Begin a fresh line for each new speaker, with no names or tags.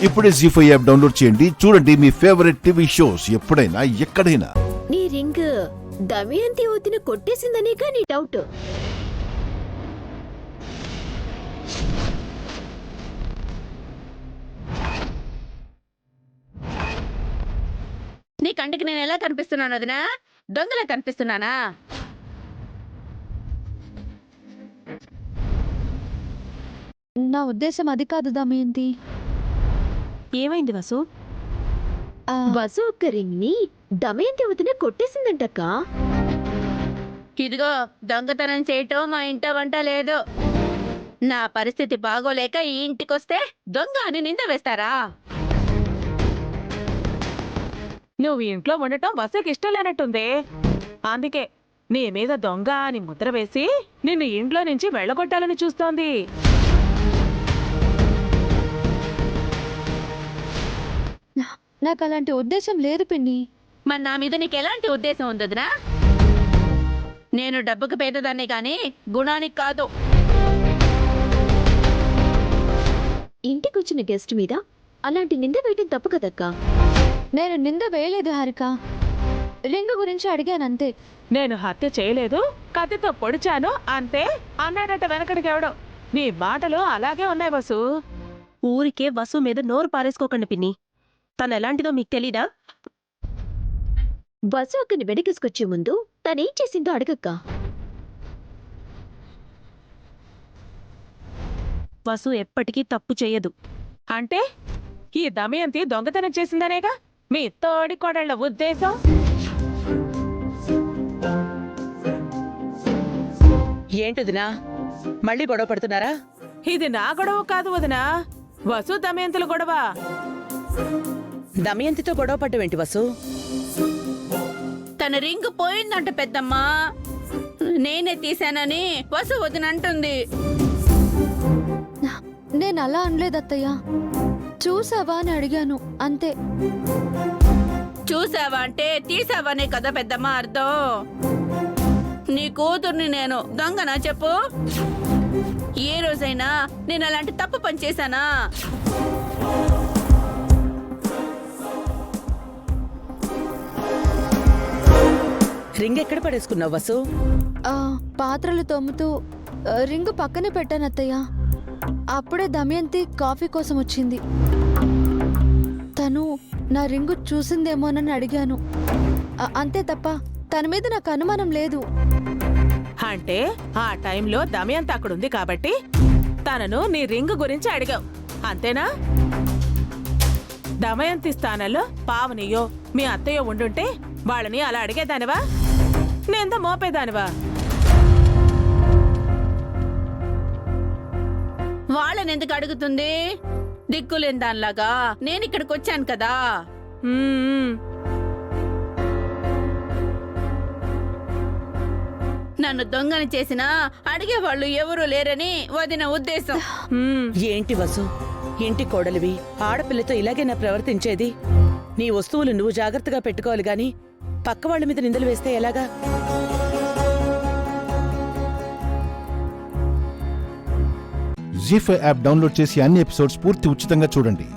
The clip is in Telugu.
ఇప్పుడే జీ5 యాప్ డౌన్లోడ్ చేయండి. చూడండి మీ ఫేవరెట్ టీవీ షోస్ ఎప్పుడైనా ఎక్కడైనా.
నీ రింగ్ దమయంతి వదిన కొట్టేసిందనే నీ డౌట్.
నీ కంటికి నేను ఎలా కనిపిస్తున్నాను వదినా? దొంగలా కనిపిస్తున్నానా?
నా ఉద్దేశం అది కాదు దమయంతి.
ఏమైంది వసు?
వసు ఒక్క రింగ్ ని దమయంతి వదిన కొట్టేసిందంటక్క.
ఇదిగో దొంగతనం చేయటం మా ఇంట వంట లేదు. నా పరిస్థితి బాగోలేక ఈ ఇంటికొస్తే దొంగ అని నింద వేస్తారా?
నువ్వు ఇంట్లో ఉండటం వసుకి ఇష్టం లేనట్టుంది. అందుకే నీ మీద దొంగ అని ముద్ర వేసి నిన్ను ఇంట్లో నుంచి వెళ్ళగొట్టాలని చూస్తోంది.
నాకు అలాంటి ఉద్దేశం లేదు పిన్ని.
మరి నా మీద నీకు ఎలాంటి ఉద్దేశం ఉందదినా? నేను డబ్బుకు పేదదాన్ని కానీ గుణానికి కాదు.
ఇంటికొచ్చిన గెస్ట్ మీద అలాంటి నింద వేయటం తప్పు కదక్కా.
నేను నింద వేయలేదు హారిక, రింగు గురించి అడిగానంతే.
నేను హత్య చేయలేదు, కత్తితో పొడిచాను అంతే అన్నాడట వెనకడికి ఎవడం. నీ మాటలు అలాగే ఉన్నాయి వసు.
ఊరికే వసు మీద నోరు పారేసుకోకండి పిన్ని. తను ఎలాంటిదో మీకు తెలీదా?
వసు అక్కని వెనకేసుకొచ్చే ముందు తనేం చేసిందో అడగక్క.
వసు ఎప్పటికీ తప్పు చేయదు.
అంటే ఈ దమయంతి దొంగతనం చేసిందనేగా మీ తోడి కోడళ్ళ ఉద్దేశం?
ఏంటిదినా మళ్ళీ గొడవ పడుతున్నారా?
ఇది నా గొడవ కాదు వదినా, వసు దమయంతుల గొడవ.
దమయంతితో గొడవ పడ్డవేంటి వసు?
తన రింగ్ పోయిందంట పెద్దమ్మా. నేనే తీశానని వసు వదినంటుంది.
నేను అలా అనలేదు అత్తయ్య, చూసావా అని అడిగాను అంతే.
చూసావా అంటే తీసావానే కదా పెద్దమ్మ అర్థం. నీ కూతుర్ని నేను దొంగనా చెప్పు? ఏ రోజైనా నేను అలాంటి తప్పు పని చేశానా?
రింగ్ ఎక్కడ పడేసుకున్నావు వసు?
పాత్రలు తోముతూ రింగు పక్కనే పెట్టాను అత్తయ్య. అప్పుడే దమయంతి కాఫీ కోసం వచ్చింది. తను నా రింగు చూసిందేమోనని అడిగాను అంతే తప్ప తన మీద నాకు అనుమానం లేదు.
అంటే ఆ టైంలో దమయంతి అక్కడుంది కాబట్టి తనను నీ రింగ్ గురించి అడిగావు అంతేనా? దమయంతి స్థానంలో పావనియో మీ అత్తయ్యో ఉండుంటే వాళ్ళని అలా అడిగేదానివా? నేంత మోపేదానివా?
వాళ్ళని ఎందుకు అడుగుతుంది? దిక్కులేని దానిలాగా నేను ఇక్కడికి వచ్చాను కదా. నన్ను దొంగని చేసినా అడిగేవాళ్ళు ఎవరూ లేరని వదిన ఉద్దేశం.
ఏంటి వసు, ఇంటి కోడలివి, ఆడపిల్లతో ఇలాగేనా ప్రవర్తించేది? నీ వస్తువులు నువ్వు జాగ్రత్తగా పెట్టుకోవాలి గాని పక్క వాళ్ళ మీద నిందలు వేస్తే ఎలాగా?
జీ5 యాప్ డౌన్లోడ్ చేసి అన్ని ఎపిసోడ్స్ పూర్తి ఉచితంగా చూడండి.